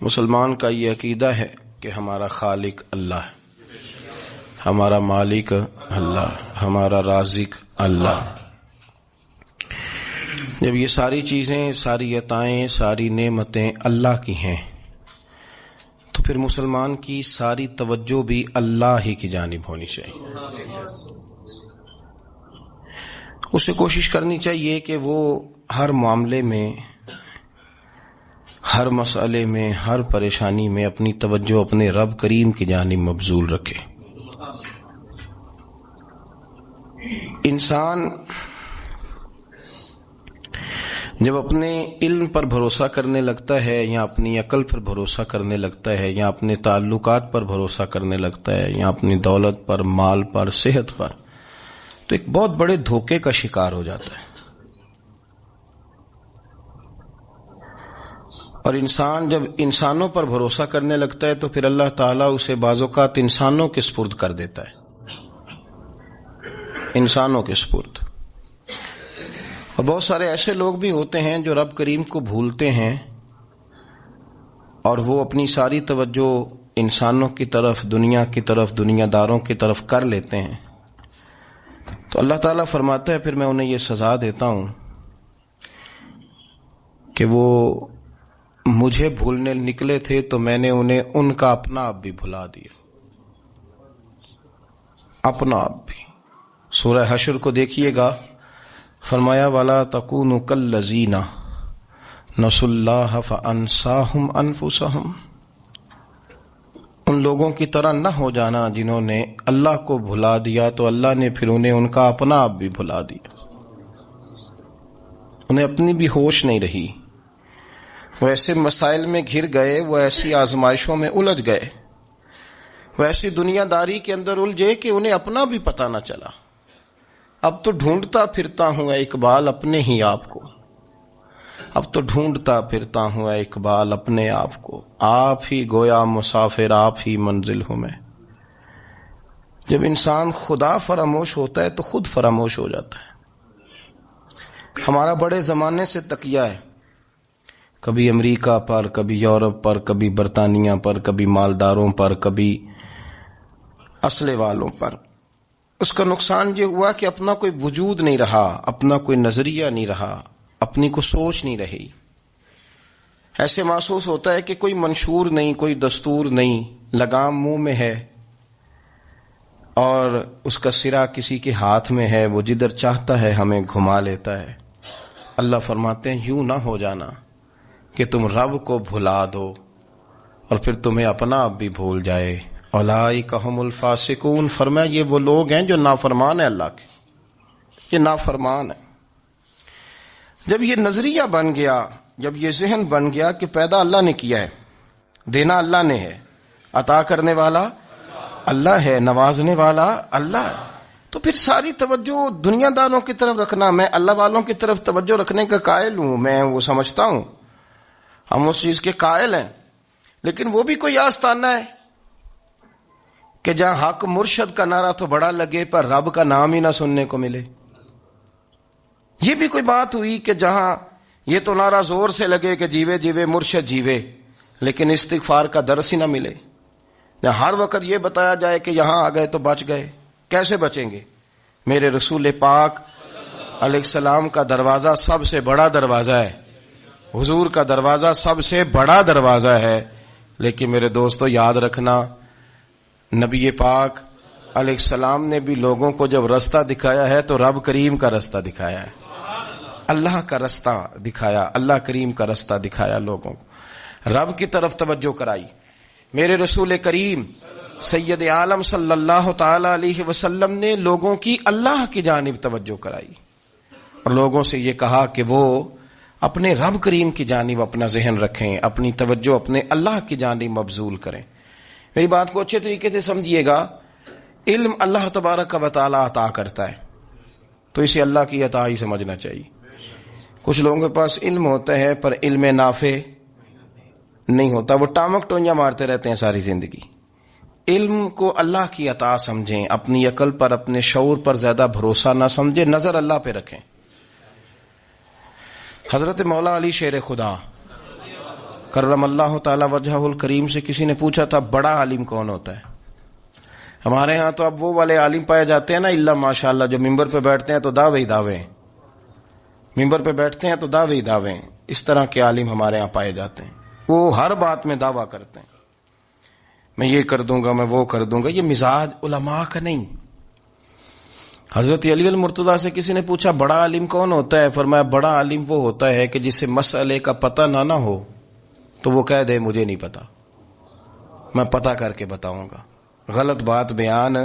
مسلمان کا یہ عقیدہ ہے کہ ہمارا خالق اللہ ہے، ہمارا مالک اللہ، ہمارا رازق اللہ۔ جب یہ ساری چیزیں، ساری عطائیں، ساری نعمتیں اللہ کی ہیں تو پھر مسلمان کی ساری توجہ بھی اللہ ہی کی جانب ہونی چاہیے۔ اسے کوشش کرنی چاہیے کہ وہ ہر معاملے میں، ہر مسئلے میں، ہر پریشانی میں اپنی توجہ اپنے رب کریم کی جانب مبذول رکھے۔ انسان جب اپنے علم پر بھروسہ کرنے لگتا ہے یا اپنی عقل پر بھروسہ کرنے لگتا ہے یا اپنے تعلقات پر بھروسہ کرنے لگتا ہے یا اپنی دولت پر، مال پر، صحت پر، تو ایک بہت بڑے دھوکے کا شکار ہو جاتا ہے۔ اور انسان جب انسانوں پر بھروسہ کرنے لگتا ہے تو پھر اللہ تعالیٰ اسے بعض اوقات انسانوں کے سپرد کر دیتا ہے، انسانوں کے سپرد۔ اور بہت سارے ایسے لوگ بھی ہوتے ہیں جو رب کریم کو بھولتے ہیں اور وہ اپنی ساری توجہ انسانوں کی طرف، دنیا کی طرف، دنیا داروں کی طرف کر لیتے ہیں، تو اللہ تعالیٰ فرماتا ہے پھر میں انہیں یہ سزا دیتا ہوں کہ وہ مجھے بھولنے نکلے تھے تو میں نے انہیں ان کا اپنا آپ بھی بھلا دیا، اپنا آپ بھی۔ سورہ حشر کو دیکھیے گا، فرمایا وَلَا تَكُونُوا كَالَّذِينَ نَسُوا اللَّهَ فَأَنسَاهُمْ أَنفُسَهُمْ، ان لوگوں کی طرح نہ ہو جانا جنہوں نے اللہ کو بھلا دیا تو اللہ نے پھر انہیں ان کا اپنا آپ بھی بھلا دیا، انہیں اپنی بھی ہوش نہیں رہی، وہ ایسے مسائل میں گھر گئے، وہ ایسی آزمائشوں میں الجھ گئے، وہ ایسی دنیا داری کے اندر الجھے کہ انہیں اپنا بھی پتہ نہ چلا۔ اب تو ڈھونڈتا پھرتا ہوں اے اقبال اپنے ہی آپ کو، اب تو ڈھونڈتا پھرتا ہوں اے اقبال اپنے آپ کو، آپ ہی گویا مسافر، آپ ہی منزل ہوں میں۔ جب انسان خدا فراموش ہوتا ہے تو خود فراموش ہو جاتا ہے۔ ہمارا بڑے زمانے سے تکیہ ہے، کبھی امریکہ پر، کبھی یورپ پر، کبھی برطانیہ پر، کبھی مالداروں پر، کبھی اسلحے والوں پر۔ اس کا نقصان یہ ہوا کہ اپنا کوئی وجود نہیں رہا، اپنا کوئی نظریہ نہیں رہا، اپنی کو سوچ نہیں رہی۔ ایسے محسوس ہوتا ہے کہ کوئی منشور نہیں، کوئی دستور نہیں، لگام منہ میں ہے اور اس کا سرا کسی کے ہاتھ میں ہے، وہ جدھر چاہتا ہے ہمیں گھما لیتا ہے۔ اللہ فرماتے ہیں یوں نہ ہو جانا کہ تم رب کو بھلا دو اور پھر تمہیں اپنا آپ بھی بھول جائے۔ اولئک ھم الفاسقون، فرمایا یہ وہ لوگ ہیں جو نافرمان ہیں اللہ کے، یہ نافرمان ہے۔ جب یہ نظریہ بن گیا، جب یہ ذہن بن گیا کہ پیدا اللہ نے کیا ہے، دینا اللہ نے ہے، عطا کرنے والا اللہ ہے، نوازنے والا اللہ ہے، تو پھر ساری توجہ دنیا داروں کی طرف رکھنا، میں اللہ والوں کی طرف توجہ رکھنے کا قائل ہوں، میں وہ سمجھتا ہوں، ہم اس چیز کے قائل ہیں، لیکن وہ بھی کوئی آستانہ ہے کہ جہاں حق مرشد کا نعرہ تو بڑا لگے پر رب کا نام ہی نہ سننے کو ملے۔ یہ بھی کوئی بات ہوئی کہ جہاں یہ تو نعرہ زور سے لگے کہ جیوے جیوے مرشد جیوے، لیکن استغفار کا درس ہی نہ ملے۔ ہر وقت یہ بتایا جائے کہ یہاں آ گئے تو بچ گئے، کیسے بچیں گے؟ میرے رسول پاک علیہ السلام کا دروازہ سب سے بڑا دروازہ ہے، حضور کا دروازہ سب سے بڑا دروازہ ہے، لیکن میرے دوستو یاد رکھنا، نبی پاک علیہ السلام نے بھی لوگوں کو جب رستہ دکھایا ہے تو رب کریم کا رستہ دکھایا ہے، اللہ کا رستہ دکھایا، اللہ کریم کا رستہ دکھایا، لوگوں کو رب کی طرف توجہ کرائی۔ میرے رسول کریم سید عالم صلی اللہ تعالی علیہ وسلم نے لوگوں کی اللہ کی جانب توجہ کرائی اور لوگوں سے یہ کہا کہ وہ اپنے رب کریم کی جانب اپنا ذہن رکھیں، اپنی توجہ اپنے اللہ کی جانب مبذول کریں۔ میری بات کو اچھے طریقے سے سمجھیے گا، علم اللہ تبارک و تعالی عطا کرتا ہے تو اسے اللہ کی عطا ہی سمجھنا چاہیے۔ کچھ لوگوں کے پاس علم ہوتا ہے پر علم نافع نہیں ہوتا، وہ ٹامک ٹونجا مارتے رہتے ہیں ساری زندگی۔ علم کو اللہ کی عطا سمجھیں، اپنی عقل پر، اپنے شعور پر زیادہ بھروسہ نہ سمجھیں، نظر اللہ پہ رکھیں۔ حضرت مولا علی شیر خدا کرم اللہ تعالی وجہہ الکریم سے کسی نے پوچھا تھا بڑا عالم کون ہوتا ہے؟ ہمارے ہاں تو اب وہ والے عالم پائے جاتے ہیں نا اللہ ماشاءاللہ، جو ممبر پہ بیٹھتے ہیں تو دعوے ہی دعوے، ممبر پہ بیٹھتے ہیں تو دعوے ہی دعوے، اس طرح کے عالم ہمارے ہاں پائے جاتے ہیں۔ وہ ہر بات میں دعویٰ کرتے ہیں، میں یہ کر دوں گا، میں وہ کر دوں گا۔ یہ مزاج علماء کا نہیں۔ حضرت علی المرتضیٰ سے کسی نے پوچھا بڑا عالم کون ہوتا ہے؟ فرمایا بڑا عالم وہ ہوتا ہے کہ جسے مسئلے کا پتہ نہ ہو تو وہ کہہ دے مجھے نہیں پتا، میں پتہ کر کے بتاؤں گا، غلط بات بیان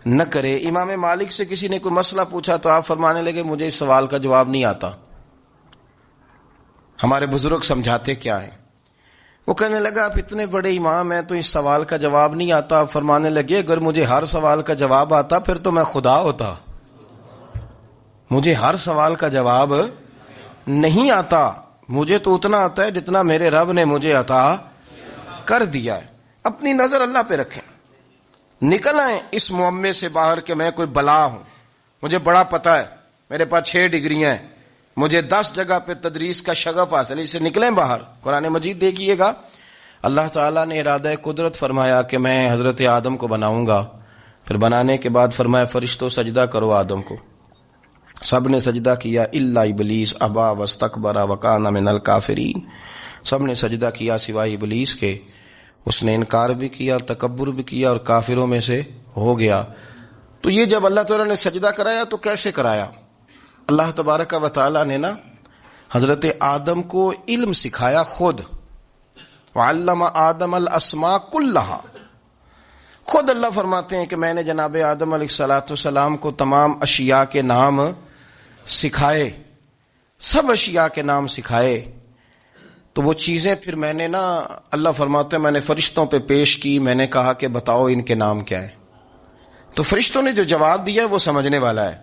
نہ کرے۔ امام مالک سے کسی نے کوئی مسئلہ پوچھا تو آپ فرمانے لگے مجھے اس سوال کا جواب نہیں آتا، ہمارے بزرگ سمجھاتے کیا ہیں؟ وہ کہنے لگا آپ اتنے بڑے امام ہیں تو اس سوال کا جواب نہیں آتا۔ آپ فرمانے لگے اگر مجھے ہر سوال کا جواب آتا پھر تو میں خدا ہوتا، مجھے ہر سوال کا جواب نہیں آتا، مجھے تو اتنا آتا ہے جتنا میرے رب نے مجھے عطا کر دیا ہے۔ اپنی نظر اللہ پہ رکھیں، نکل آئیں اس معمے سے باہر کہ میں کوئی بلا ہوں، مجھے بڑا پتہ ہے، میرے پاس 6 ڈگریاں ہیں، مجھے 10 جگہ پہ تدریس کا شغف حاصل ہے، اس سے نکلیں باہر۔ قرآن مجید دیکھیے گا، اللہ تعالیٰ نے ارادہ قدرت فرمایا کہ میں حضرت آدم کو بناؤں گا، پھر بنانے کے بعد فرمایا فرشتوں سجدہ کرو آدم کو، سب نے سجدہ کیا الا ابلیس ابا واستکبر وکان من الکافرین، سب نے سجدہ کیا سوائے ابلیس کے، اس نے انکار بھی کیا، تکبر بھی کیا اور کافروں میں سے ہو گیا۔ تو یہ جب اللہ تعالیٰ نے سجدہ کرایا تو کیسے کرایا؟ اللہ تبارک و تعالیٰ نے نا حضرت آدم کو علم سکھایا خود، وعلم آدم الاسماء کلہا، خود اللہ فرماتے ہیں کہ میں نے جناب آدم علیہ السلام کو تمام اشیاء کے نام سکھائے، سب اشیاء کے نام سکھائے۔ تو وہ چیزیں پھر میں نے نا، اللہ فرماتے ہیں میں نے فرشتوں پہ پیش کی، میں نے کہا کہ بتاؤ ان کے نام کیا ہے، تو فرشتوں نے جو جواب دیا ہے وہ سمجھنے والا ہے۔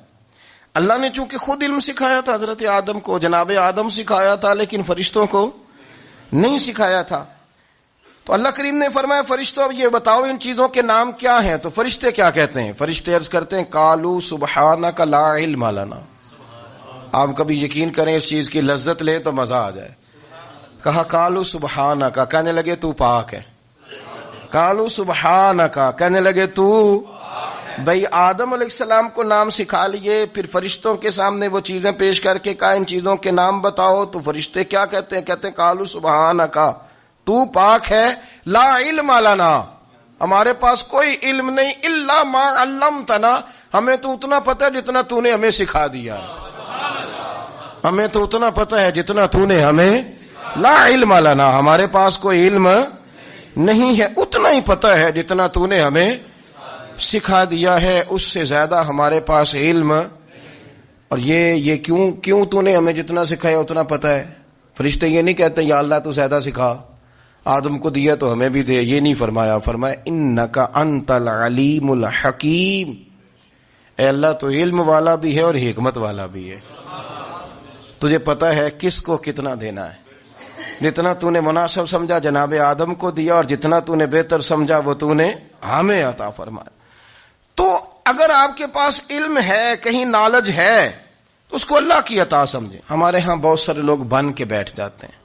اللہ نے چونکہ خود علم سکھایا تھا حضرت آدم کو، جناب آدم سکھایا تھا لیکن فرشتوں کو نہیں سکھایا تھا۔ تو اللہ کریم نے فرمایا فرشتوں اب یہ بتاؤ ان چیزوں کے نام کیا ہیں، تو فرشتے کیا کہتے ہیں؟ فرشتے عرض کرتے ہیں قالوا سبحانک لا علم لنا۔ آپ کبھی یقین کریں اس چیز کی لذت لیں تو مزہ آ جائے۔ کہا قالوا سبحانک، کہنے لگے تو پاک ہے، قالوا سبحانک، کہنے لگے تو بھئی آدم علیہ السلام کو نام سکھا لیے، پھر فرشتوں کے سامنے وہ چیزیں پیش کر کے کہا ان چیزوں کے نام بتاؤ، تو فرشتے کیا کہتے ہیں؟ کہتے ہیں قالوا سبحانک، تو پاک ہے، لا علم لنا، ہمارے پاس کوئی علم نہیں، الا ما علمتنا، ہمیں تو اتنا پتہ ہے جتنا تو نے ہمیں سکھا دیا ہے، ہمیں تو اتنا پتہ ہے جتنا تو نے ہمیں، لا علم لنا، ہمارے پاس کوئی علم نہیں ہے، اتنا ہی پتہ ہے جتنا تو نے ہمیں سکھا دیا ہے، اس سے زیادہ ہمارے پاس علم۔ اور یہ کیوں تو نے ہمیں جتنا سکھایا اتنا پتہ ہے؟ فرشتے یہ نہیں کہتے یا اللہ تو زیادہ سکھا، آدم کو دیا تو ہمیں بھی دے، یہ نہیں فرمایا، فرمایا انک انت العلیم الحکیم، اے اللہ تو علم والا بھی ہے اور حکمت والا بھی ہے، تجھے پتہ ہے کس کو کتنا دینا ہے، جتنا تو نے مناسب سمجھا جناب آدم کو دیا، اور جتنا تو نے بہتر سمجھا وہ تو نے ہمیں عطا فرمایا۔ تو اگر آپ کے پاس علم ہے، کہیں نالج ہے، تو اس کو اللہ کی عطا سمجھیں۔ ہمارے ہاں بہت سارے لوگ بن کے بیٹھ جاتے ہیں،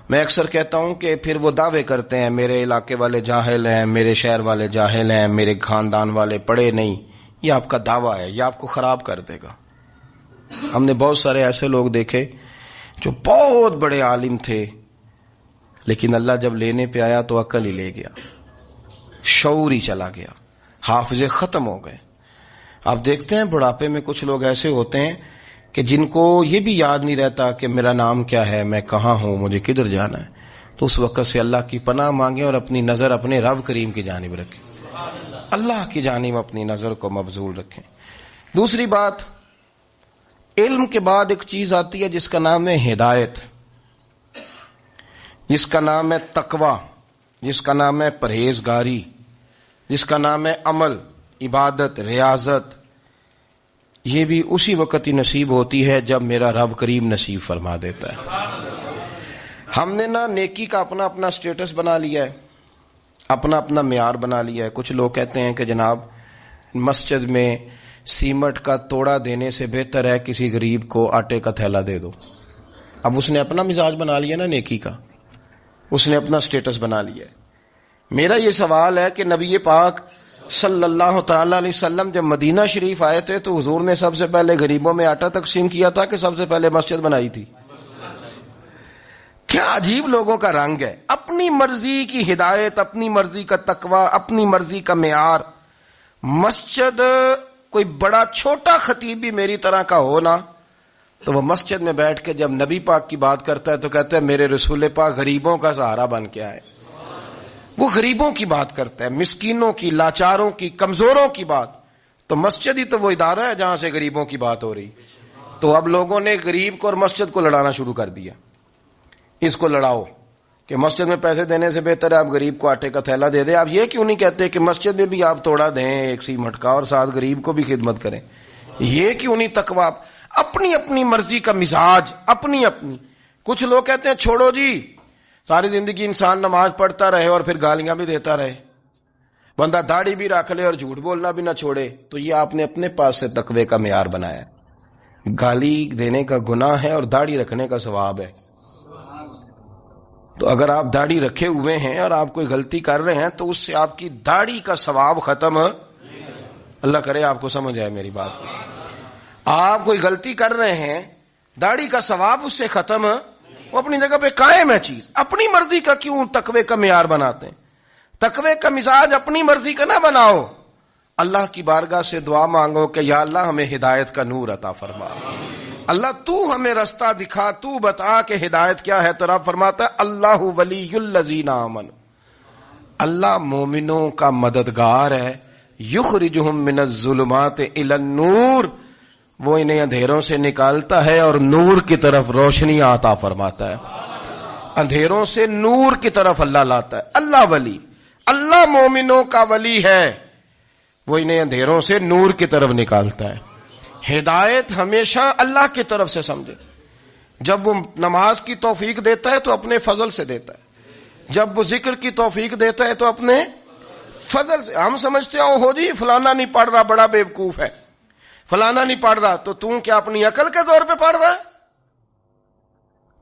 میں اکثر کہتا ہوں کہ پھر وہ دعوے کرتے ہیں میرے علاقے والے جاہل ہیں، میرے شہر والے جاہل ہیں، میرے خاندان والے پڑھے نہیں۔ یہ آپ کا دعویٰ ہے، یہ آپ کو خراب کر دے گا۔ ہم نے بہت سارے ایسے لوگ دیکھے جو بہت بڑے عالم تھے، لیکن اللہ جب لینے پہ آیا تو عقل ہی لے گیا، شعور ہی چلا گیا، حافظے ختم ہو گئے۔ آپ دیکھتے ہیں بڑھاپے میں کچھ لوگ ایسے ہوتے ہیں کہ جن کو یہ بھی یاد نہیں رہتا کہ میرا نام کیا ہے، میں کہاں ہوں، مجھے کدھر جانا ہے۔ تو اس وقت سے اللہ کی پناہ مانگیں اور اپنی نظر اپنے رب کریم کی جانب رکھیں، اللہ کی جانب اپنی نظر کو مبذول رکھیں۔ دوسری بات، علم کے بعد ایک چیز آتی ہے جس کا نام ہے ہدایت، جس کا نام ہے تقوی، جس کا نام ہے پرہیزگاری، جس کا نام ہے عمل، عبادت، ریاضت۔ یہ بھی اسی وقت ہی نصیب ہوتی ہے جب میرا رب کریم نصیب فرما دیتا ہے۔ ہم نے نا نیکی کا اپنا اپنا سٹیٹس بنا لیا ہے، اپنا اپنا معیار بنا لیا ہے۔ کچھ لوگ کہتے ہیں کہ جناب مسجد میں سیمٹ کا توڑا دینے سے بہتر ہے کسی غریب کو آٹے کا تھیلا دے دو۔ اب اس نے اپنا مزاج بنا لیا نا نیکی کا، اس نے اپنا سٹیٹس بنا لیا ہے۔ میرا یہ سوال ہے کہ نبی پاک صلی اللہ تعالی علیہ وسلم جب مدینہ شریف آئے تھے تو حضور نے سب سے پہلے غریبوں میں آٹا تقسیم کیا تھا کہ سب سے پہلے مسجد بنائی تھی؟ کیا عجیب لوگوں کا رنگ ہے، اپنی مرضی کی ہدایت، اپنی مرضی کا تقوی، اپنی مرضی کا معیار۔ مسجد کوئی بڑا چھوٹا خطیب بھی میری طرح کا ہو نا، تو وہ مسجد میں بیٹھ کے جب نبی پاک کی بات کرتا ہے تو کہتا ہے میرے رسول پاک غریبوں کا سہارا بن کے آئے۔ وہ غریبوں کی بات کرتا ہے، مسکینوں کی، لاچاروں کی، کمزوروں کی بات۔ تو مسجد ہی تو وہ ادارہ ہے جہاں سے غریبوں کی بات ہو رہی۔ تو اب لوگوں نے غریب کو اور مسجد کو لڑانا شروع کر دیا، اس کو لڑاؤ کہ مسجد میں پیسے دینے سے بہتر ہے آپ غریب کو آٹے کا تھیلا دے دیں۔ آپ یہ کیوں نہیں کہتے کہ مسجد میں بھی آپ توڑا دیں ایک سیمٹ کا اور ساتھ غریب کو بھی خدمت کریں؟ یہ کیوں نہیں تقویٰ؟ اپنی اپنی مرضی کا مزاج، اپنی اپنی۔ کچھ لوگ کہتے ہیں چھوڑو جی، ساری زندگی انسان نماز پڑھتا رہے اور پھر گالیاں بھی دیتا رہے، بندہ داڑھی بھی رکھ لے اور جھوٹ بولنا بھی نہ چھوڑے۔ تو یہ آپ نے اپنے پاس سے تقوی کا معیار بنایا۔ گالی دینے کا گناہ ہے اور داڑھی رکھنے کا ثواب ہے۔ تو اگر آپ داڑھی رکھے ہوئے ہیں اور آپ کوئی غلطی کر رہے ہیں تو اس سے آپ کی داڑھی کا ثواب ختم، اللہ کرے آپ کو سمجھ آئے میری بات۔ آپ کوئی غلطی کر رہے ہیں، داڑھی کا ثواب اس سے ختم، وہ اپنی جگہ پہ قائم ہے چیز۔ اپنی مرضی کا کیوں تقوی کا معیار بناتے ہیں؟ تقوی کا مزاج اپنی مرضی کا نہ بناؤ، اللہ کی بارگاہ سے دعا مانگو کہ یا اللہ ہمیں ہدایت کا نور عطا فرما، اللہ تو ہمیں رستہ دکھا، تو بتا کہ ہدایت کیا ہے۔ تو رب فرماتا ہے اللہ ولی الذین آمنوا، اللہ مومنوں کا مددگار ہے، یخرجہم من الظلمات الی النور، وہ انہیں اندھیروں سے نکالتا ہے اور نور کی طرف روشنی عطا فرماتا ہے۔ اندھیروں سے نور کی طرف اللہ لاتا ہے۔ اللہ ولی، اللہ مومنوں کا ولی ہے، وہ انہیں اندھیروں سے نور کی طرف نکالتا ہے۔ ہدایت ہمیشہ اللہ کی طرف سے سمجھے۔ جب وہ نماز کی توفیق دیتا ہے تو اپنے فضل سے دیتا ہے، جب وہ ذکر کی توفیق دیتا ہے تو اپنے فضل سے۔ ہم سمجھتے ہیں ہو جی فلانا نہیں پڑھ رہا بڑا بیوقوف ہے، فلانا نہیں پڑھ رہا، تو تم کیا اپنی عقل کے زور پہ پڑھ رہا ہے؟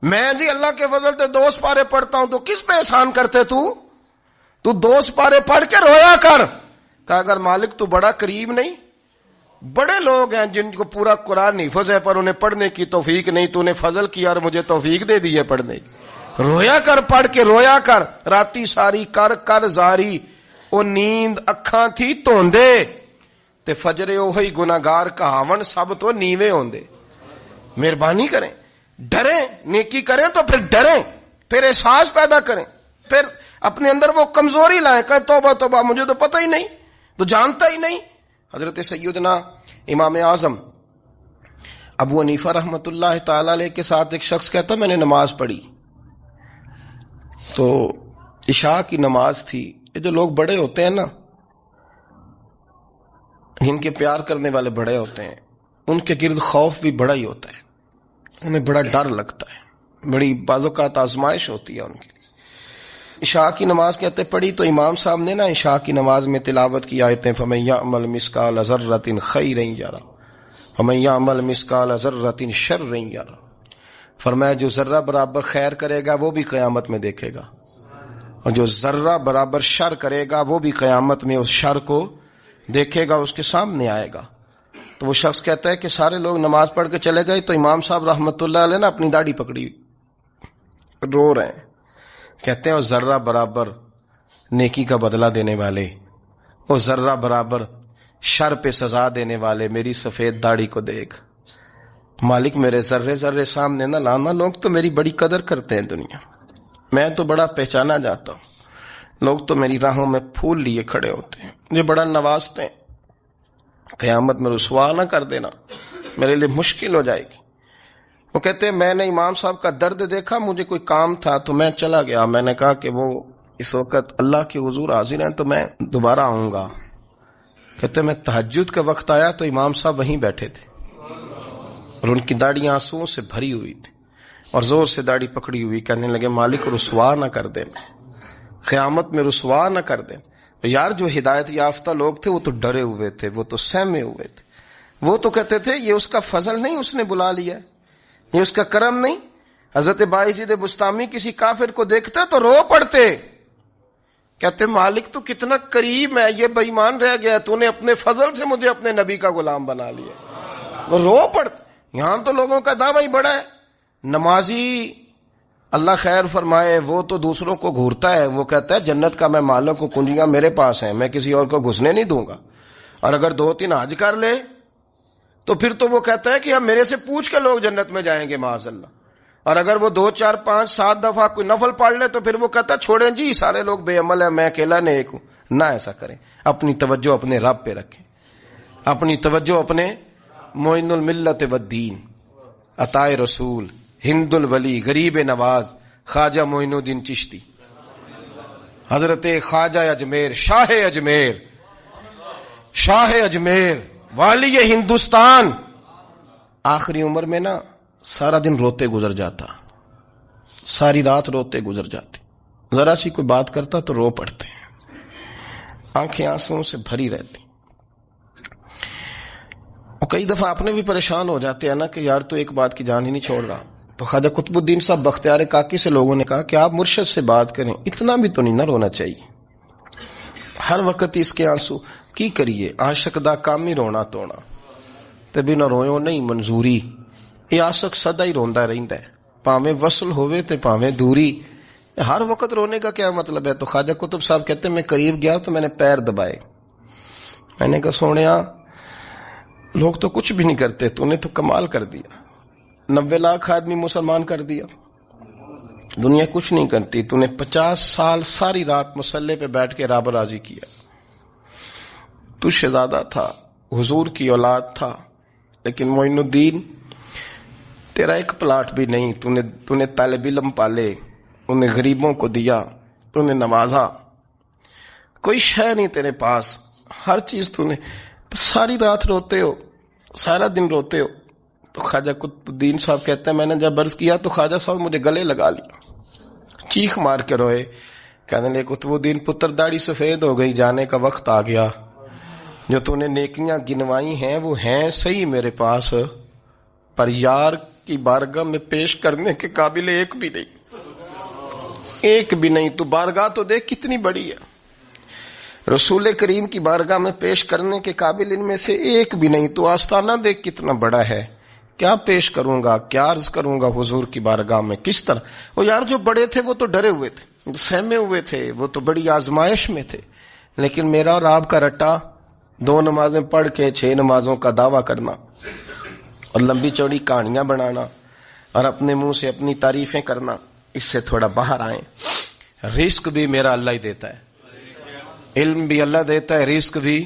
میں جی اللہ کے فضل سے 2 سپارے پڑھتا ہوں، تو کس پہ احسان کرتے تو 2 سپارے پڑھ کے رویا کر۔ کہا اگر مالک تو بڑا قریب نہیں؟ بڑے لوگ ہیں جن کو پورا قرآن حفظ ہے پر انہیں پڑھنے کی توفیق نہیں، تو انہیں فضل کیا اور مجھے توفیق دے دی ہے پڑھنے کی۔ رویا کر، پڑھ کے رویا کر، راتی ساری کر کر زاری، وہ نیند اکھاں تھی توندے تے فجرے اوہی گناہگار کہاون سب تو نیوے ہوندے۔ مہربانی کریں، ڈریں، نیکی کریں تو پھر ڈریں، پھر احساس پیدا کریں، پھر اپنے اندر وہ کمزوری لائیں کہ توبہ توبہ مجھے تو پتہ ہی نہیں، تو جانتا ہی نہیں۔ حضرت سیدنا امام اعظم ابو حنیفہ رحمۃ اللہ تعالی علیہ کے ساتھ ایک شخص کہتا میں نے نماز پڑھی، تو عشاء کی نماز تھی۔ یہ جو لوگ بڑے ہوتے ہیں نا، ان کے پیار کرنے والے بڑے ہوتے ہیں، ان کے گرد خوف بھی بڑا ہی ہوتا ہے، انہیں بڑا ڈر لگتا ہے، بڑی بعض اوقات آزمائش ہوتی ہے ان کی۔ عشاء کی نماز کہتے پڑھی تو امام صاحب نے نا عشاء کی نماز میں تلاوت کی آیتیں فَمَن يَعْمَلْ مِثْقَالَ ذَرَّةٍ خَيْرًا يَرَهُ وَمَن يَعْمَلْ مِثْقَالَ ذَرَّةٍ شَرًّا يَرَهُ، فرمایا جو ذرہ برابر خیر کرے گا وہ بھی قیامت میں دیکھے گا، اور جو ذرہ برابر شر کرے گا وہ بھی قیامت میں اس شر کو دیکھے گا، اس کے سامنے آئے گا۔ تو وہ شخص کہتا ہے کہ سارے لوگ نماز پڑھ کے چلے گئے تو امام صاحب رحمۃ اللہ علیہ نے اپنی داڑھی پکڑی، رو رہے ہیں، کہتے ہیں وہ ذرہ برابر نیکی کا بدلہ دینے والے، وہ ذرہ برابر شر پہ سزا دینے والے میری سفید داڑھی کو دیکھ، مالک میرے ذرے ذرے سامنے نہ لانا، لوگ تو میری بڑی قدر کرتے ہیں دنیا، میں تو بڑا پہچانا جاتا ہوں، لوگ تو میری راہوں میں پھول لیے کھڑے ہوتے ہیں، مجھے بڑا نوازتے ہیں، قیامت میں رسوا نہ کر دینا، میرے لیے مشکل ہو جائے گی۔ وہ کہتے ہیں میں نے امام صاحب کا درد دیکھا، مجھے کوئی کام تھا تو میں چلا گیا، میں نے کہا کہ وہ اس وقت اللہ کے حضور حاضر ہیں تو میں دوبارہ آؤں گا۔ کہتے ہیں میں تہجد کا وقت آیا تو امام صاحب وہیں بیٹھے تھے اور ان کی داڑھی آنسوؤں سے بھری ہوئی تھی اور زور سے داڑھی پکڑی ہوئی، کہنے لگے مالک رسوا نہ کر دیں، قیامت میں رسوا نہ کر دیں۔ یار جو ہدایت یافتہ لوگ تھے وہ تو ڈرے ہوئے تھے، وہ تو سہمے ہوئے تھے، وہ تو کہتے تھے یہ اس کا فضل نہیں، اس نے بلا لیا، یہ اس کا کرم نہیں، حضرت باعزید بستامی کسی کافر کو دیکھتے تو رو پڑتے، کہتے مالک تو کتنا قریب ہے، یہ بے ایمان رہ گیا، تو نے اپنے فضل سے مجھے اپنے نبی کا غلام بنا لیا۔ وہ رو پڑتے۔ یہاں تو لوگوں کا دعویٰ ہی بڑا ہے، نمازی اللہ خیر فرمائے وہ تو دوسروں کو گھورتا ہے، وہ کہتا ہے جنت کا میں مالک ہوں، کنجیاں میرے پاس ہیں، میں کسی اور کو گھسنے نہیں دوں گا، اور اگر 2-3 حج کر لے تو پھر تو وہ کہتا ہے کہ اب میرے سے پوچھ کے لوگ جنت میں جائیں گے معاذ اللہ، اور اگر وہ 2 4 5 7 دفعہ کوئی نفل پڑھ لے تو پھر وہ کہتا ہے چھوڑیں جی سارے لوگ بے عمل ہیں، میں اکیلا نیک ہوں۔ نہ ایسا کریں، اپنی توجہ اپنے رب پہ رکھیں، اپنی توجہ اپنے معین الملت والدین، عطائے رسول، ہند الولی، غریب نواز، خواجہ معین الدین چشتی، حضرت خواجہ اجمیر، شاہ اجمیر، شاہ اجمیر، والی ہندوستان، آخری عمر میں نا سارا دن روتے گزر جاتا، ساری رات روتے گزر جاتے، ذرا سی کوئی بات کرتا تو رو پڑتے ہیں، آنکھیں آنسوں سے بھری رہتی۔ کئی دفعہ اپنے بھی پریشان ہو جاتے ہیں نا کہ یار تو ایک بات کی جان ہی نہیں چھوڑ رہا، تو خواجہ قطب الدین صاحب بختیار کاکی سے لوگوں نے کہا کہ آپ مرشد سے بات کریں، اتنا بھی تو نہیں نہ رونا چاہیے، ہر وقت اس کے آنسو کی کریے، عاشق دا کام ہی رونا تونا، تے بنا رویوں نہیں منظوری، یہ عاشق سدا ہی روندا رہندا ہے، پاویں وصل ہوئے تے پاویں دوری، ہر وقت رونے کا کیا مطلب ہے؟ تو خواجہ قطب صاحب کہتے ہیں میں قریب گیا تو میں نے پیر دبائے، میں نے کہا سونیا لوگ تو کچھ بھی نہیں کرتے، تو نے تو کمال کر دیا، 90 لاکھ آدمی مسلمان کر دیا، دنیا کچھ نہیں کرتی، تو نے 50 سال ساری رات مصلے پہ بیٹھ کے رب راضی کیا، تو شہزادہ تھا، حضور کی اولاد تھا، لیکن معین الدین تیرا ایک پلاٹ بھی نہیں، تو نے طالب علم پالے، انہیں غریبوں کو دیا، تو نے نوازا، کوئی شے نہیں تیرے پاس، ہر چیز تو نے، ساری رات روتے ہو، سارا دن روتے ہو۔ تو خواجہ قطب الدین صاحب کہتے ہیں میں نے جب عرض کیا تو خواجہ صاحب مجھے گلے لگا لیا، چیخ مار کے روئے، کہنے لگے قطب الدین پتر داڑھی سفید ہو گئی، جانے کا وقت آ گیا، جو تو نے نیکیاں گنوائی ہیں وہ ہیں صحیح میرے پاس، پر یار کی بارگاہ میں پیش کرنے کے قابل ایک بھی نہیں، ایک بھی نہیں، تو بارگاہ تو دیکھ کتنی بڑی ہے، رسول کریم کی بارگاہ میں پیش کرنے کے قابل ان میں سے ایک بھی نہیں، تو آستانہ دیکھ کتنا بڑا ہے، کیا پیش کروں گا، کیا عرض کروں گا حضور کی بارگاہ میں، کس طرح؟ وہ یار جو بڑے تھے وہ تو ڈرے ہوئے تھے، سہمے ہوئے تھے، وہ تو بڑی آزمائش میں تھے، لیکن میرا اور آپ کا رٹا 2 نمازیں پڑھ کے 6 نمازوں کا دعویٰ کرنا اور لمبی چوڑی کہانیاں بنانا اور اپنے منہ سے اپنی تعریفیں کرنا، اس سے تھوڑا باہر آئیں۔ رزق بھی میرا اللہ ہی دیتا ہے، علم بھی اللہ دیتا ہے، رزق بھی۔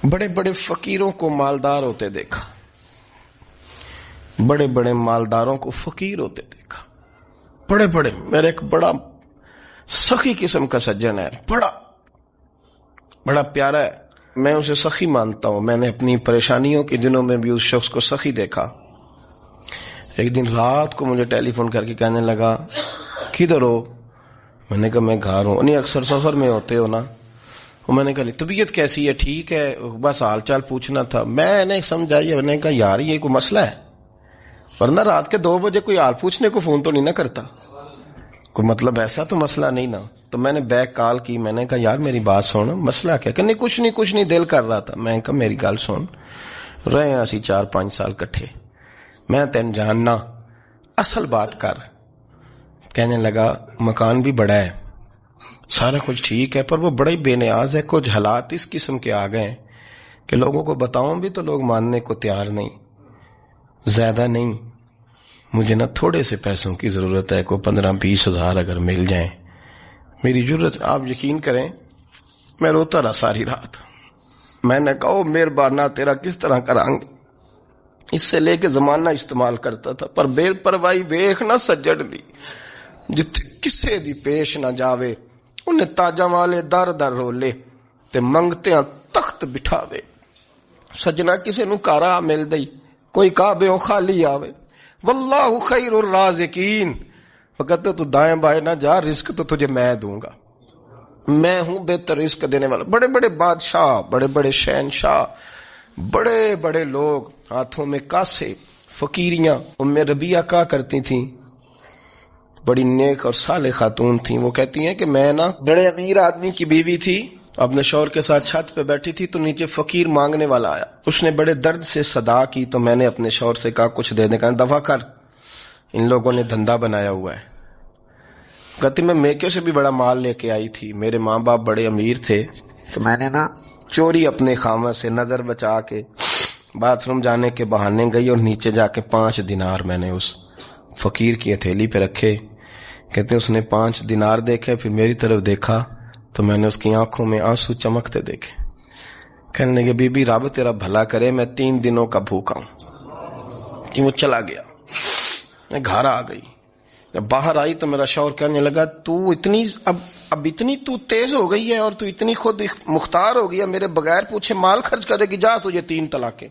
بڑے بڑے فقیروں کو مالدار ہوتے دیکھا، بڑے بڑے مالداروں کو فقیر ہوتے دیکھا، بڑے بڑے، میرے ایک بڑا سخی قسم کا سجن ہے، بڑا پیارا ہے، میں اسے سخی مانتا ہوں، میں نے اپنی پریشانیوں کے دنوں میں بھی اس شخص کو سخی دیکھا۔ ایک دن رات کو مجھے ٹیلی فون کر کے کہنے لگا کدھر ہو؟ میں نے کہا میں گھر ہوں۔ نہیں اکثر سفر میں ہوتے ہو نا؟ میں نے کہا طبیعت کیسی ہے؟ ٹھیک ہے، بس حال چال پوچھنا تھا۔ میں نے سمجھائی، میں نے کہا یار یہ کوئی مسئلہ ہے، ورنہ رات کے 2 بجے کوئی حال پوچھنے کو فون تو نہیں نہ کرتا، کوئی مطلب ایسا تو مسئلہ نہیں نا؟ تو میں نے بیک کال کی، میں نے کہا یار میری بات سن، مسئلہ کیا؟ کہ نہیں کچھ نہیں دل کر رہا تھا۔ میں نے کہا میری گل سن، رہے ہیں اسی 4-5 سال کٹھے، میں تین جاننا، اصل بات کر۔ کہنے لگا مکان بھی بڑا ہے، سارا کچھ ٹھیک ہے، پر وہ بڑا ہی بے نیاز ہے، کچھ حالات اس قسم کے آ گئے ہیں کہ لوگوں کو بتاؤں بھی تو لوگ ماننے کو تیار نہیں، زیادہ نہیں، مجھے نا تھوڑے سے پیسوں کی ضرورت ہے، کوئی 15-20 ہزار اگر مل جائیں، میری ضرورت۔ آپ یقین کریں میں روتا رہا ساری رات۔ میں نے کہا مہربانہ تیرا کس طرح کرانگے، اس سے لے کے زمانہ استعمال کرتا تھا، پر بے پرواہی ویخ نہ سجڑ دی، جتھے کسے دی پیش نہ جاوے، انہیں تاجاں والے در در رولے تے منگتیاں تخت بٹھاوے۔ سجنا کسے نو کارا مل دئی، کوئی کعبے خالی آوے، واللہ خیر الرازقین، وہ کہتے تو دائیں بائیں نہ جا، رزق تو تجھے میں دوں گا، میں ہوں بہتر رزق دینے والا۔ بڑے بڑے بادشاہ، بڑے بڑے شہنشاہ، بڑے بڑے لوگ، ہاتھوں میں کاسے، فقیریاں ام ربیہ کہا کرتی تھیں، بڑی نیک اور صالح خاتون تھیں، وہ کہتی ہیں کہ میں نا بڑے امیر آدمی کی بیوی تھی، اپنے شوہر کے ساتھ چھت پہ بیٹھی تھی تو نیچے فقیر مانگنے والا آیا، اس نے بڑے درد سے صدا کی تو میں نے اپنے شوہر سے کہا کچھ دے دیں، کہا دفع کر، ان لوگوں نے دھندا بنایا ہوا ہے۔ کہتی میں میکے سے بھی بڑا مال لے کے آئی تھی، میرے ماں باپ بڑے امیر تھے تو میں نے نا چوری اپنے خامہ سے نظر بچا کے باتھ روم جانے کے بہانے گئی اور نیچے جا کے 5 دینار میں نے اس فقیر کی ہتھیلی پہ رکھے۔ کہتے اس نے 5 دینار دیکھے، پھر میری طرف دیکھا تو میں نے اس کی آنکھوں میں آنسو چمکتے دیکھے۔ کہنے لگے بی بی رب تیرا بھلا کرے، میں 3 دنوں کا بھوکا ہوں۔ کہ وہ چلا گیا، میں گھر آ گئی، جب باہر آئی تو میرا شوہر کہنے لگا تو اتنی اب اتنی تو تیز ہو گئی ہے اور تو اتنی خود مختار ہو گئی ہے، میرے بغیر پوچھے مال خرچ کرے گی، جا تجھے 3 طلاقیں۔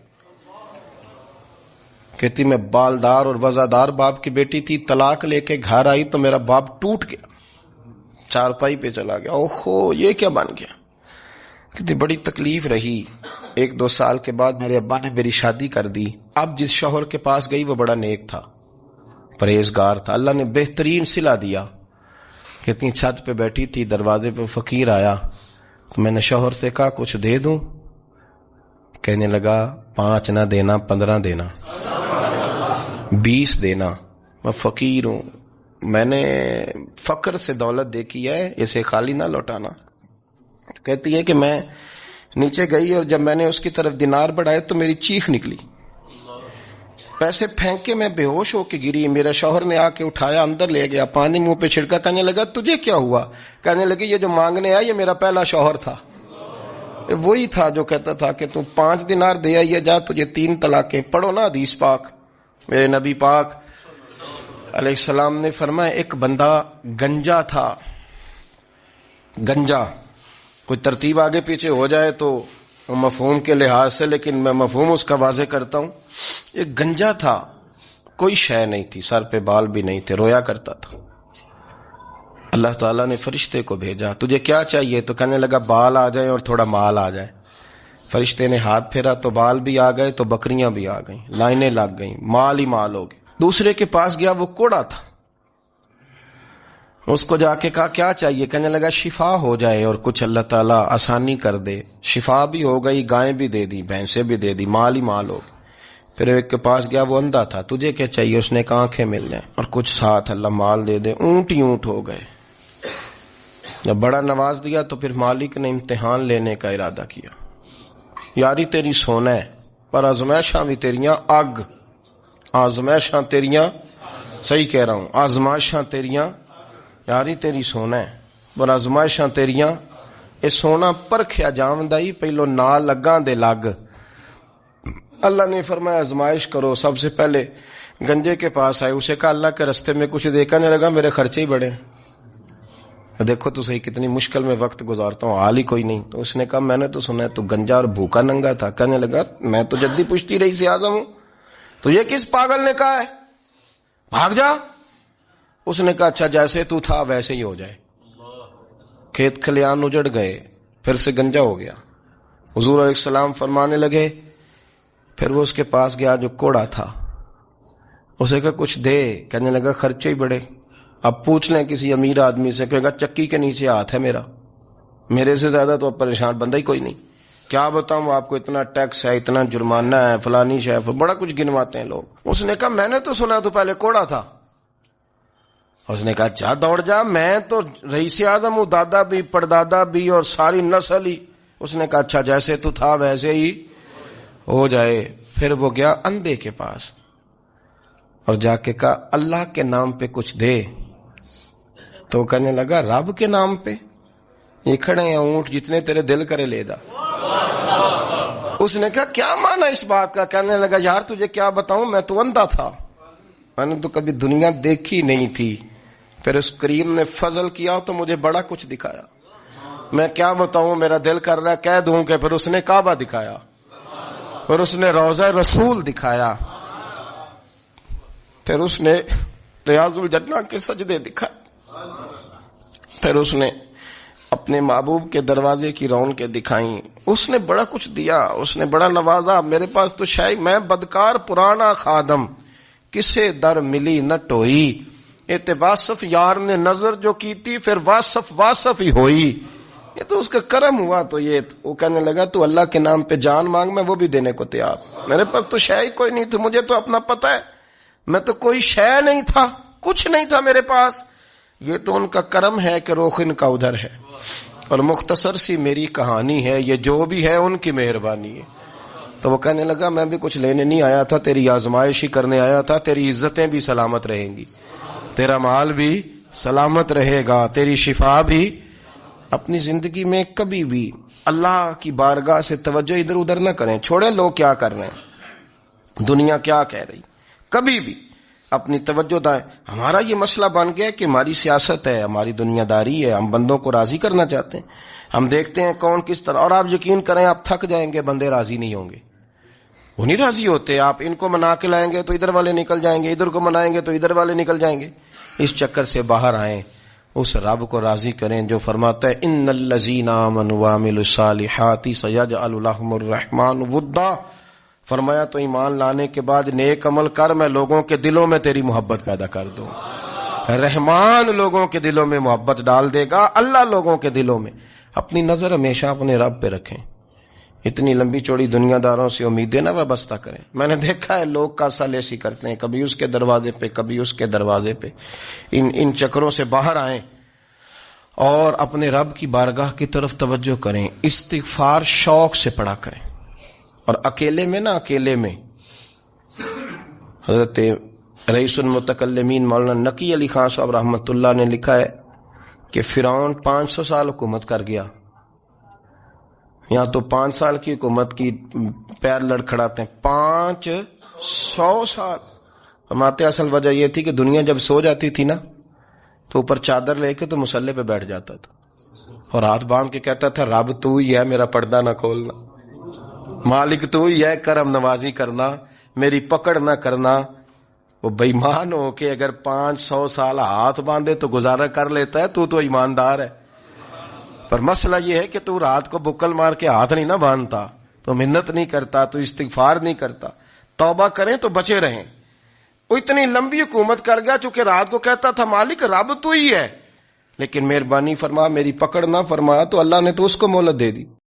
کہتی میں بالدار اور وزادار باپ کی بیٹی تھی، طلاق لے کے گھر آئی تو میرا باپ ٹوٹ گیا، چارپائی پہ چلا گیا، اوہو یہ کیا بن گیا۔ کہتی بڑی تکلیف رہی، 1-2 سال کے بعد میرے ابا نے میری شادی کر دی۔ اب جس شوہر کے پاس گئی وہ بڑا نیک تھا، پرہیزگار تھا، اللہ نے بہترین صلہ دیا۔ کتنی چھت پہ بیٹھی تھی، دروازے پہ فقیر آیا تو میں نے شوہر سے کہا کچھ دے دوں، کہنے لگا 5 نہ دینا، 15 دینا، 20 دینا، میں فقیر ہوں، میں نے فقر سے دولت دیکھی ہے، اسے خالی نہ لوٹانا۔ کہتی ہے کہ میں نیچے گئی اور جب میں نے اس کی طرف دینار بڑھائے تو میری چیخ نکلی، پیسے پھینک کے میں بے ہوش ہو کے گری، میرا شوہر نے آ کے اٹھایا، اندر لے گیا، پانی منہ پہ چھڑکا، کہنے لگا تجھے کیا ہوا؟ کہنے لگی یہ جو مانگنے آیا یہ میرا پہلا شوہر تھا، وہی تھا جو کہتا تھا کہ تو 5 دینار دے آئیے، جا تجھے 3 طلاقیں۔ پڑھو نا حدیث پاک، میرے نبی پاک علیہ السلام نے فرمایا ایک بندہ گنجا تھا، گنجا، کوئی ترتیب آگے پیچھے ہو جائے تو مفہوم کے لحاظ سے، لیکن میں مفہوم اس کا واضح کرتا ہوں، ایک گنجا تھا، کوئی شے نہیں تھی، سر پہ بال بھی نہیں تھے، رویا کرتا تھا۔ اللہ تعالیٰ نے فرشتے کو بھیجا، تجھے کیا چاہیے؟ تو کہنے لگا بال آ جائیں اور تھوڑا مال آ جائے۔ فرشتے نے ہاتھ پھیرا تو بال بھی آ گئے تو بکریاں بھی آ گئیں، لائنیں لگ گئیں، مال ہی مال ہو گئے۔ دوسرے کے پاس گیا، وہ کوڑا تھا، اس کو جا کے کہا کیا چاہیے؟ کہنے لگا شفا ہو جائے اور کچھ اللہ تعالیٰ آسانی کر دے۔ شفا بھی ہو گئی، گائیں بھی دے دی، بھینسیں بھی دے دی، مال ہی مال ہو گئے۔ پھر ایک کے پاس گیا، وہ اندھا تھا، تجھے کیا چاہیے؟ اس نے کہا آنکھیں مل جائیں اور کچھ ساتھ اللہ مال دے دے۔ اونٹ ہی اونٹ ہو گئے۔ جب بڑا نواز دیا تو پھر مالک نے امتحان لینے کا ارادہ کیا، یاری تیری سونا ہے پر آزمائشاں بھی تیریاں اگ، آزمائشاں تیریاں، صحیح کہہ رہا ہوں، آزمائشاں تیریاں، یاری تیری سونا ہے پر آزمائشاں تیریاں، اے سونا پرکھیا جاوندائی پہلو نہ لگاں دے لگ۔ اللہ نے فرمایا آزمائش کرو۔ سب سے پہلے گنجے کے پاس آئے، اسے کہا اللہ کے رستے میں کچھ دے، کہنے لگا میرے خرچے ہی بڑے، دیکھو تو صحیح کتنی مشکل میں وقت گزارتا ہوں، حال ہی کوئی نہیں۔ تو اس نے کہا میں نے تو سنا ہے تو گنجا اور بھوکا ننگا تھا۔ کہنے لگا میں تو جدی پشتی رئیس اعظم ہوں، تو یہ کس پاگل نے کہا ہے بھاگ جا؟ اس نے کہا اچھا جیسے تو تھا ویسے ہی ہو جائے۔ کھیت کھلیان اجڑ گئے، پھر سے گنجا ہو گیا۔ حضور علیہ السلام فرمانے لگے، پھر وہ اس کے پاس گیا جو کوڑا تھا، اسے کہا کچھ دے، کہنے لگا خرچے ہی بڑے۔ اب پوچھ لیں کسی امیر آدمی سے، کہے گا چکی کے نیچے ہاتھ ہے میرا، میرے سے زیادہ تو اب پریشان بندہ ہی کوئی نہیں، کیا بتاؤں آپ کو، اتنا ٹیکس ہے، اتنا جرمانہ ہے، فلانی شے، بڑا کچھ گنواتے ہیں لوگ۔ اس نے کہا میں نے تو سنا تو پہلے کوڑا تھا۔ اس نے کہا جا دوڑ جا، میں تو رئیس اعظم ہوں، دادا بھی پردادا بھی اور ساری نسل ہی۔ اس نے کہا اچھا جیسے تو تھا ویسے ہی ہو جائے۔ پھر وہ گیا اندھے کے پاس اور جا کے کہا اللہ کے نام پہ کچھ دے۔ تو کہنے لگا رب کے نام پہ؟ یہ کھڑے ہیں اونٹ، جتنے تیرے دل کرے لے جا۔ اس نے کہا کیا معنی اس بات کا؟ کہنے لگا یار تجھے کیا بتاؤں، میں تو اندھا تھا، میں نے تو کبھی دنیا دیکھی نہیں تھی، پھر اس کریم نے فضل کیا تو مجھے بڑا کچھ دکھایا، میں کیا بتاؤں، میرا دل کر رہا ہے کہہ دوں کہ پھر اس نے کعبہ دکھایا، پھر اس نے روضہ رسول دکھایا، پھر اس نے ریاض الجنہ کے سجدے دکھائے، پھر اس نے اپنے محبوب کے دروازے کی رونقیں دکھائیں. اس نے بڑا کچھ دیا, اس نے بڑا نوازا. میرے پاس تو شاید میں بدکار پرانا خادم, کسے در ملی نہ ٹوئی. واصف یار نے نظر جو کی تھی, پھر واصف ہی ہوئی. یہ تو اس کا کرم ہوا. تو یہ وہ کہنے لگا تو اللہ کے نام پہ جان مانگ, میں وہ بھی دینے کو تیار. میرے پاس تو شے کوئی نہیں تھی, مجھے تو اپنا پتہ ہے, میں تو کوئی شے نہیں تھا, کچھ نہیں تھا میرے پاس. یہ تو ان کا کرم ہے کہ رخ ان کا ادھر ہے. اور مختصر سی میری کہانی ہے, یہ جو بھی ہے ان کی مہربانی ہے. تو وہ کہنے لگا میں بھی کچھ لینے نہیں آیا تھا, تیری آزمائش ہی کرنے آیا تھا. تیری عزتیں بھی سلامت رہیں گی, تیرا مال بھی سلامت رہے گا, تیری شفا بھی. اپنی زندگی میں کبھی بھی اللہ کی بارگاہ سے توجہ ادھر ادھر نہ کریں, چھوڑیں لوگ کیا کر رہے ہیں, دنیا کیا کہہ رہی. کبھی بھی اپنی توجہ دائیں. ہمارا یہ مسئلہ بن گیا کہ ہماری سیاست ہے, ہماری دنیا داری ہے, ہم بندوں کو راضی کرنا چاہتے ہیں. ہم دیکھتے ہیں کون کس طرح, اور آپ یقین کریں آپ تھک جائیں گے, بندے راضی نہیں ہوں گے, وہ نہیں راضی ہوتے. آپ ان کو منا کے لائیں گے تو ادھر والے نکل جائیں گے, ادھر کو منائیں گے تو ادھر والے نکل جائیں گے. اس چکر سے باہر آئیں, اس رب کو راضی کریں جو فرماتا ہے ان الذین آمنوا وعملوا الصالحات سیجعل لهم الرحمن ودا. فرمایا تو ایمان لانے کے بعد نیک عمل کر, میں لوگوں کے دلوں میں تیری محبت پیدا کر دوں. رحمان لوگوں کے دلوں میں محبت ڈال دے گا, اللہ لوگوں کے دلوں میں. اپنی نظر ہمیشہ اپنے رب پہ رکھیں. اتنی لمبی چوڑی دنیا داروں سے امیدیں نہ وابستہ کریں. میں نے دیکھا ہے لوگ کاسا لیسی کرتے ہیں, کبھی اس کے دروازے پہ کبھی اس کے دروازے پہ. ان چکروں سے باہر آئیں اور اپنے رب کی بارگاہ کی طرف توجہ کریں. استغفار شوق سے پڑھا کریں. اور اکیلے میں اکیلے میں حضرت رئیس المتکلمین مولانا نقی علی خان صاحب رحمۃ اللہ نے لکھا ہے کہ فرعون 500 سال حکومت کر گیا. یہاں تو 5 سال کی حکومت کی پیر لڑکھڑاتے ہیں, 500 سال. فرماتے اصل وجہ یہ تھی کہ دنیا جب سو جاتی تھی نا تو اوپر چادر لے کے تو مسلح پہ بیٹھ جاتا تھا اور ہاتھ باندھ کے کہتا تھا رب تو ہی ہے, میرا پردہ نہ کھولنا, مالک تو ہی ہے, کرم نوازی کرنا, میری پکڑ نہ کرنا. وہ بےمان ہو کے اگر 500 سال ہاتھ باندھے تو گزارا کر لیتا ہے, تو ایماندار ہے. پر مسئلہ یہ ہے کہ تو رات کو بکل مار کے ہاتھ نہیں نہ باندھتا, تو منت نہیں کرتا, تو استغفار نہیں کرتا. توبہ کریں تو بچے رہیں. وہ اتنی لمبی حکومت کر گیا چونکہ رات کو کہتا تھا مالک رب تو ہی ہے, لیکن مہربانی فرما, میری پکڑ نہ فرمایا, تو اللہ نے تو اس کو مہلت دے دی.